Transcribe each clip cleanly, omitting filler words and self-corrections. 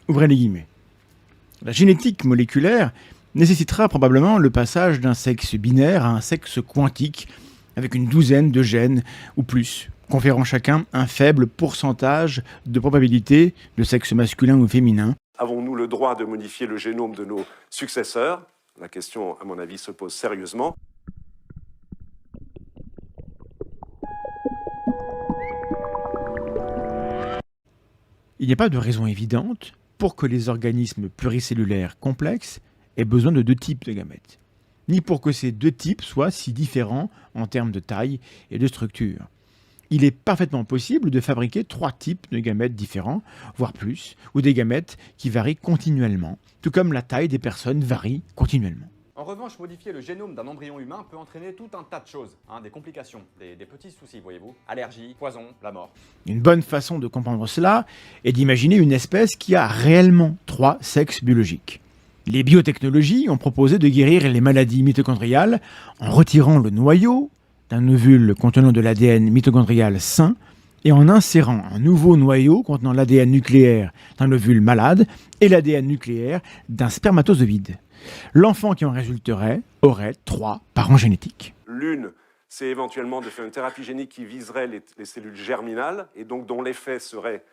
Ouvrez les guillemets. La génétique moléculaire nécessitera probablement le passage d'un sexe binaire à un sexe quantique, avec une douzaine de gènes ou plus, conférant chacun un faible pourcentage de probabilité de sexe masculin ou féminin. Avons-nous le droit de modifier le génome de nos successeurs? La question, à mon avis, se pose sérieusement. Il n'y a pas de raison évidente pour que les organismes pluricellulaires complexes aient besoin de deux types de gamètes, ni pour que ces deux types soient si différents en termes de taille et de structure. Il est parfaitement possible de fabriquer trois types de gamètes différents, voire plus, ou des gamètes qui varient continuellement, tout comme la taille des personnes varie continuellement. En revanche, modifier le génome d'un embryon humain peut entraîner tout un tas de choses, des complications, des petits soucis, voyez-vous. Allergies, poison, la mort. Une bonne façon de comprendre cela est d'imaginer une espèce qui a réellement trois sexes biologiques. Les biotechnologies ont proposé de guérir les maladies mitochondriales en retirant le noyau d'un ovule contenant de l'ADN mitochondrial sain et en insérant un nouveau noyau contenant l'ADN nucléaire d'un ovule malade et l'ADN nucléaire d'un spermatozoïde. L'enfant qui en résulterait aurait trois parents génétiques. L'une, c'est éventuellement de faire une thérapie génique qui viserait les cellules germinales et donc dont l'effet serait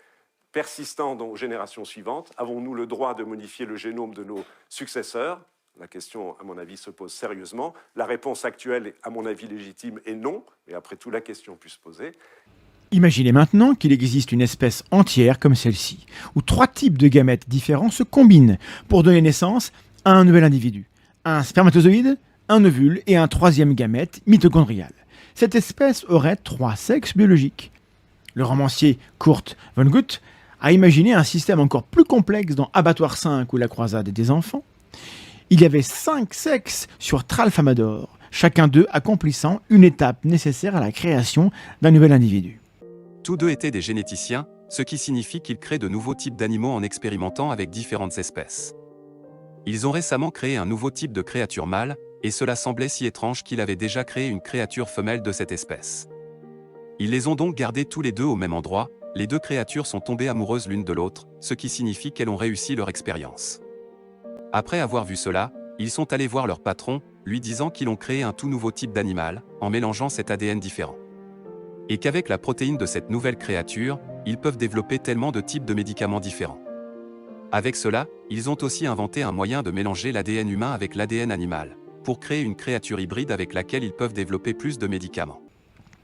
persistant aux générations suivantes. Avons-nous le droit de modifier le génome de nos successeurs? La question, à mon avis, se pose sérieusement. La réponse actuelle, à mon avis légitime, est non, mais après tout, la question peut se poser. Imaginez maintenant qu'il existe une espèce entière comme celle-ci, où trois types de gamètes différents se combinent pour donner naissance à un nouvel individu. Un spermatozoïde, un ovule et un troisième gamète mitochondrial. Cette espèce aurait trois sexes biologiques. Le romancier Kurt Vonnegut a imaginé un système encore plus complexe dans Abattoir 5 ou La Croisade des enfants. Il y avait 5 sexes sur Tralfamadore, chacun d'eux accomplissant une étape nécessaire à la création d'un nouvel individu. Tous deux étaient des généticiens, ce qui signifie qu'ils créent de nouveaux types d'animaux en expérimentant avec différentes espèces. Ils ont récemment créé un nouveau type de créature mâle, et cela semblait si étrange qu'il avait déjà créé une créature femelle de cette espèce. Ils les ont donc gardés tous les deux au même endroit, les deux créatures sont tombées amoureuses l'une de l'autre, ce qui signifie qu'elles ont réussi leur expérience. Après avoir vu cela, ils sont allés voir leur patron, lui disant qu'ils ont créé un tout nouveau type d'animal, en mélangeant cet ADN différent. Et qu'avec la protéine de cette nouvelle créature, ils peuvent développer tellement de types de médicaments différents. Avec cela, ils ont aussi inventé un moyen de mélanger l'ADN humain avec l'ADN animal, pour créer une créature hybride avec laquelle ils peuvent développer plus de médicaments.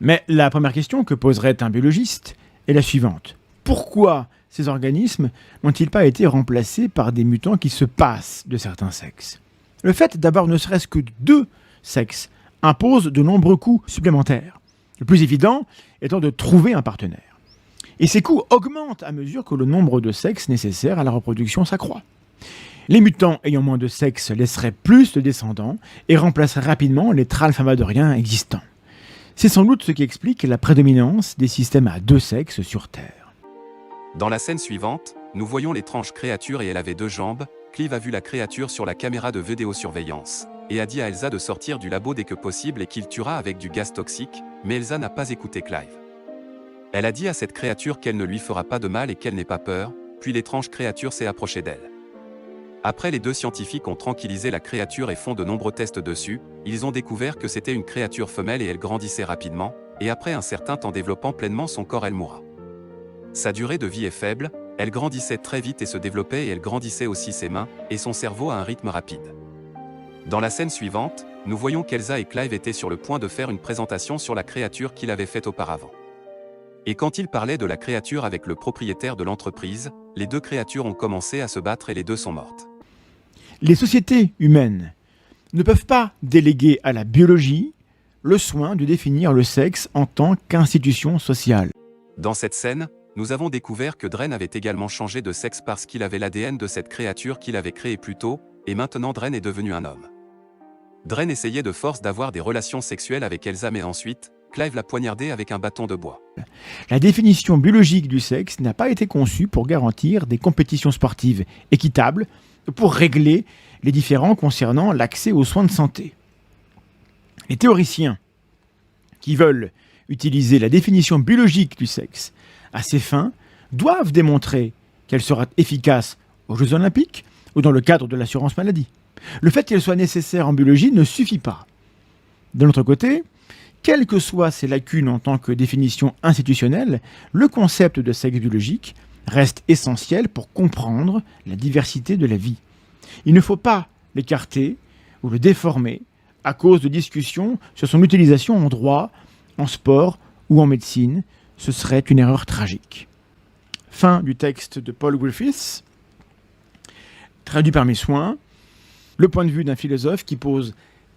Mais la première question que poserait un biologiste est la suivante. Pourquoi ces organismes n'ont-ils pas été remplacés par des mutants qui se passent de certains sexes? Le fait d'avoir ne serait-ce que 2 sexes impose de nombreux coûts supplémentaires. Le plus évident étant de trouver un partenaire. Et ces coûts augmentent à mesure que le nombre de sexes nécessaires à la reproduction s'accroît. Les mutants ayant moins de sexes laisseraient plus de descendants et remplaceraient rapidement les tralfamadoriens existants. C'est sans doute ce qui explique la prédominance des systèmes à 2 sexes sur Terre. Dans la scène suivante, nous voyons l'étrange créature et elle avait 2 jambes. Clive a vu la créature sur la caméra de vidéosurveillance et a dit à Elsa de sortir du labo dès que possible et qu'il tuera avec du gaz toxique, mais Elsa n'a pas écouté Clive. Elle a dit à cette créature qu'elle ne lui fera pas de mal et qu'elle n'ait pas peur, puis l'étrange créature s'est approchée d'elle. Après, les 2 scientifiques ont tranquillisé la créature et font de nombreux tests dessus. Ils ont découvert que c'était une créature femelle et elle grandissait rapidement, et après un certain temps développant pleinement son corps, elle mourra. Sa durée de vie est faible, elle grandissait très vite et se développait et elle grandissait aussi ses mains, et son cerveau à un rythme rapide. Dans la scène suivante, nous voyons qu'Elsa et Clive étaient sur le point de faire une présentation sur la créature qu'il avait faite auparavant. Et quand ils parlaient de la créature avec le propriétaire de l'entreprise, les 2 créatures ont commencé à se battre et les 2 sont mortes. Les sociétés humaines ne peuvent pas déléguer à la biologie le soin de définir le sexe en tant qu'institution sociale. Dans cette scène, nous avons découvert que Dren avait également changé de sexe parce qu'il avait l'ADN de cette créature qu'il avait créée plus tôt, et maintenant Dren est devenu un homme. Dren essayait de force d'avoir des relations sexuelles avec Elsa, mais ensuite, Clive l'a poignardé avec un bâton de bois. La définition biologique du sexe n'a pas été conçue pour garantir des compétitions sportives équitables, pour régler les différends concernant l'accès aux soins de santé. Les théoriciens qui veulent utiliser la définition biologique du sexe à ces fins doivent démontrer qu'elle sera efficace aux Jeux Olympiques ou dans le cadre de l'assurance maladie. Le fait qu'elle soit nécessaire en biologie ne suffit pas. D'un autre côté, quelles que soient ses lacunes en tant que définition institutionnelle, le concept de sexe biologique reste essentiel pour comprendre la diversité de la vie. Il ne faut pas l'écarter ou le déformer à cause de discussions sur son utilisation en droit, en sport ou en médecine. Ce serait une erreur tragique. Fin du texte de Paul Griffiths, traduit par mes soins, le point de vue d'un philosophe qui pose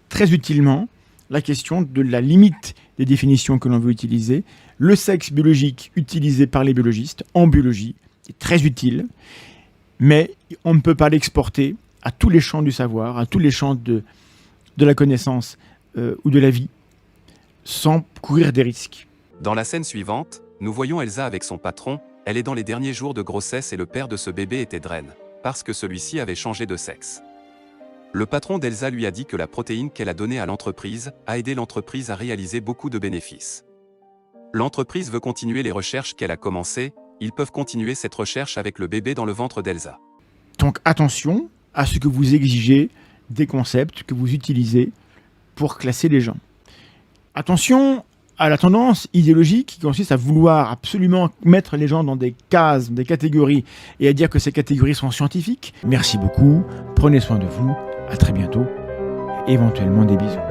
très utilement la question de la limite des définitions que l'on veut utiliser. Le sexe biologique utilisé par les biologistes en biologie est très utile, mais on ne peut pas l'exporter à tous les champs du savoir, à tous les champs de la connaissance ou de la vie, sans courir des risques. Dans la scène suivante, nous voyons Elsa avec son patron. Elle est dans les derniers jours de grossesse et le père de ce bébé était Dren, parce que celui-ci avait changé de sexe. Le patron d'Elsa lui a dit que la protéine qu'elle a donnée à l'entreprise a aidé l'entreprise à réaliser beaucoup de bénéfices. L'entreprise veut continuer les recherches qu'elle a commencées. Ils peuvent continuer cette recherche avec le bébé dans le ventre d'Elsa. Donc attention à ce que vous exigez des concepts que vous utilisez pour classer les gens. Attention à la tendance idéologique qui consiste à vouloir absolument mettre les gens dans des cases, des catégories, et à dire que ces catégories sont scientifiques. Merci beaucoup, prenez soin de vous, à très bientôt, éventuellement des bisous.